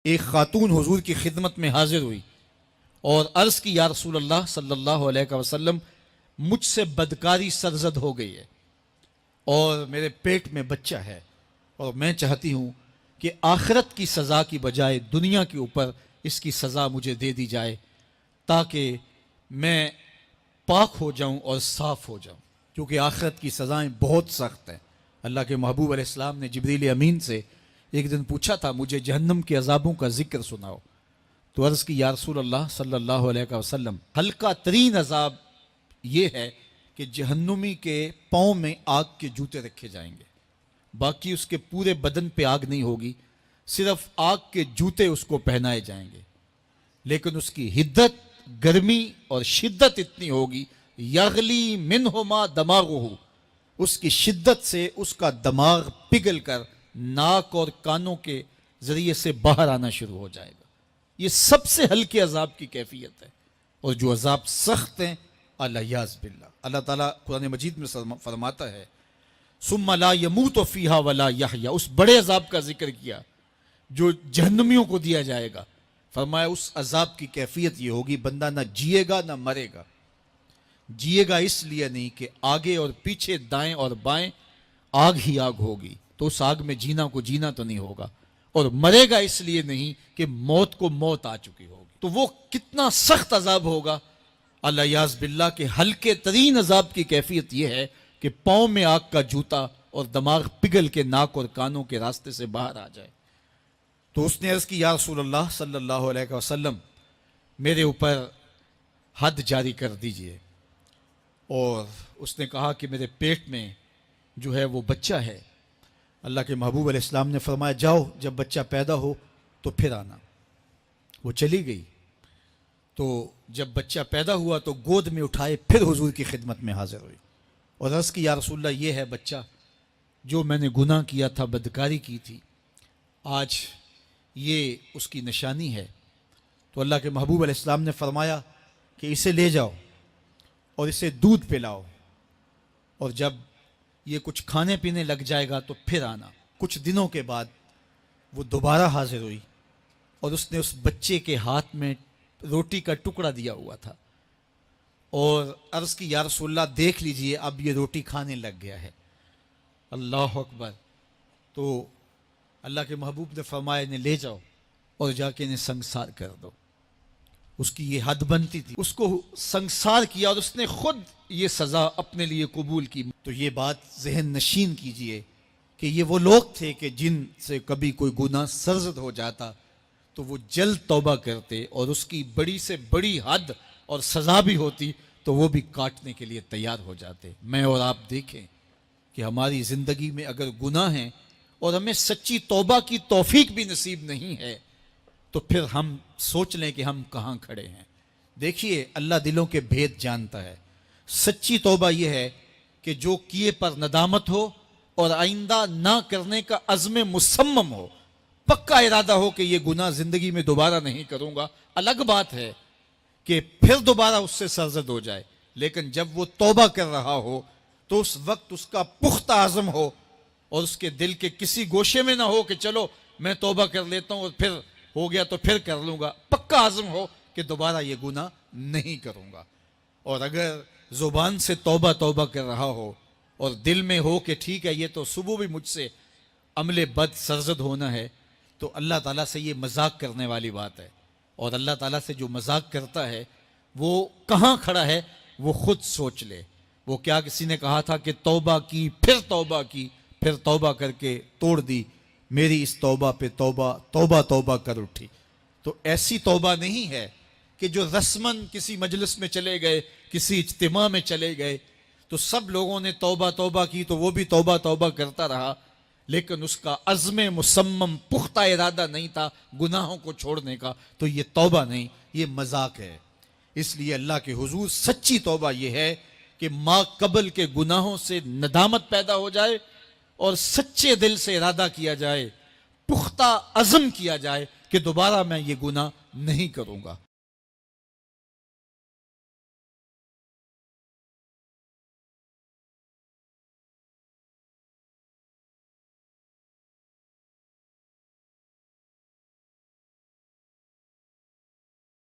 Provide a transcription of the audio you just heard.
ایک خاتون حضور کی خدمت میں حاضر ہوئی اور عرض کی یا رسول اللہ صلی اللہ علیہ وسلم مجھ سے بدکاری سرزد ہو گئی ہے اور میرے پیٹ میں بچہ ہے اور میں چاہتی ہوں کہ آخرت کی سزا کی بجائے دنیا کے اوپر اس کی سزا مجھے دے دی جائے تاکہ میں پاک ہو جاؤں اور صاف ہو جاؤں، کیونکہ آخرت کی سزائیں بہت سخت ہیں۔ اللہ کے محبوب علیہ السلام نے جبریل امین سے ایک دن پوچھا تھا مجھے جہنم کے عذابوں کا ذکر سناؤ، تو عرض کی یا رسول اللہ صلی اللہ علیہ وسلم ہلکا ترین عذاب یہ ہے کہ جہنمی کے پاؤں میں آگ کے جوتے رکھے جائیں گے، باقی اس کے پورے بدن پہ آگ نہیں ہوگی، صرف آگ کے جوتے اس کو پہنائے جائیں گے، لیکن اس کی حدت، گرمی اور شدت اتنی ہوگی یغلی منہما دماغہ، اس کی شدت سے اس کا دماغ پگھل کر ناک اور کانوں کے ذریعے سے باہر آنا شروع ہو جائے گا۔ یہ سب سے ہلکے عذاب کی کیفیت ہے، اور جو عذاب سخت ہیں الیاذ باللہ، اللہ تعالیٰ قرآن مجید میں فرماتا ہے ثم لا يموت فیہا ولا یحیا، اس بڑے عذاب کا ذکر کیا جو جہنمیوں کو دیا جائے گا، فرمایا اس عذاب کی کیفیت یہ ہوگی بندہ نہ جیے گا نہ مرے گا۔ جیے گا اس لیے نہیں کہ آگے اور پیچھے دائیں اور بائیں آگ ہی آگ ہوگی، تو اس آگ میں جینا کو جینا تو نہیں ہوگا، اور مرے گا اس لیے نہیں کہ موت کو موت آ چکی ہوگی۔ تو وہ کتنا سخت عذاب ہوگا الیاذ باللہ کہ ہلکے ترین عذاب کی کیفیت یہ ہے کہ پاؤں میں آگ کا جوتا اور دماغ پگھل کے ناک اور کانوں کے راستے سے باہر آ جائے۔ تو اس نے عرض کی یا رسول اللہ صلی اللہ علیہ وسلم میرے اوپر حد جاری کر دیجئے، اور اس نے کہا کہ میرے پیٹ میں جو ہے وہ بچہ ہے۔ اللہ کے محبوب علیہ السلام نے فرمایا جاؤ جب بچہ پیدا ہو تو پھر آنا۔ وہ چلی گئی، تو جب بچہ پیدا ہوا تو گود میں اٹھائے پھر حضور کی خدمت میں حاضر ہوئی اور عرض کی یا رسول اللہ یہ ہے بچہ جو میں نے گناہ کیا تھا، بدکاری کی تھی، آج یہ اس کی نشانی ہے۔ تو اللہ کے محبوب علیہ السلام نے فرمایا کہ اسے لے جاؤ اور اسے دودھ پلاؤ، اور جب یہ کچھ کھانے پینے لگ جائے گا تو پھر آنا۔ کچھ دنوں کے بعد وہ دوبارہ حاضر ہوئی اور اس نے اس بچے کے ہاتھ میں روٹی کا ٹکڑا دیا ہوا تھا، اور عرض کی یا رسول اللہ دیکھ لیجئے اب یہ روٹی کھانے لگ گیا ہے۔ اللہ اکبر۔ تو اللہ کے محبوب نے فرمایا انہیں لے جاؤ اور جا کے انہیں سنگسار کر دو۔ اس کی یہ حد بنتی تھی، اس کو سنگسار کیا اور اس نے خود یہ سزا اپنے لیے قبول کی۔ تو یہ بات ذہن نشین کیجئے کہ یہ وہ لوگ تھے کہ جن سے کبھی کوئی گناہ سرزد ہو جاتا تو وہ جلد توبہ کرتے، اور اس کی بڑی سے بڑی حد اور سزا بھی ہوتی تو وہ بھی کاٹنے کے لیے تیار ہو جاتے۔ میں اور آپ دیکھیں کہ ہماری زندگی میں اگر گناہ ہیں اور ہمیں سچی توبہ کی توفیق بھی نصیب نہیں ہے تو پھر ہم سوچ لیں کہ ہم کہاں کھڑے ہیں۔ دیکھیے اللہ دلوں کے بھید جانتا ہے۔ سچی توبہ یہ ہے کہ جو کیے پر ندامت ہو اور آئندہ نہ کرنے کا عزم مصمم ہو، پکا ارادہ ہو کہ یہ گناہ زندگی میں دوبارہ نہیں کروں گا۔ الگ بات ہے کہ پھر دوبارہ اس سے سرزد ہو جائے، لیکن جب وہ توبہ کر رہا ہو تو اس وقت اس کا پختہ عزم ہو اور اس کے دل کے کسی گوشے میں نہ ہو کہ چلو میں توبہ کر لیتا ہوں اور پھر ہو گیا تو پھر کر لوں گا۔ پکا عزم ہو کہ دوبارہ یہ گناہ نہیں کروں گا۔ اور اگر زبان سے توبہ توبہ کر رہا ہو اور دل میں ہو کہ ٹھیک ہے یہ تو صبح بھی مجھ سے عمل بد سرزد ہونا ہے، تو اللہ تعالیٰ سے یہ مذاق کرنے والی بات ہے، اور اللہ تعالیٰ سے جو مذاق کرتا ہے وہ کہاں کھڑا ہے وہ خود سوچ لے۔ وہ کیا کسی نے کہا تھا کہ توبہ کی پھر توبہ کر کے توڑ دی، میری اس توبہ پہ توبہ توبہ توبہ کر اٹھی۔ تو ایسی توبہ نہیں ہے کہ جو رسماً کسی مجلس میں چلے گئے، کسی اجتماع میں چلے گئے تو سب لوگوں نے توبہ توبہ کی تو وہ بھی توبہ توبہ کرتا رہا، لیکن اس کا عزم مصمم پختہ ارادہ نہیں تھا گناہوں کو چھوڑنے کا، تو یہ توبہ نہیں، یہ مذاق ہے۔ اس لیے اللہ کے حضور سچی توبہ یہ ہے کہ ما قبل کے گناہوں سے ندامت پیدا ہو جائے اور سچے دل سے ارادہ کیا جائے، پختہ عزم کیا جائے کہ دوبارہ میں یہ گناہ نہیں کروں گا۔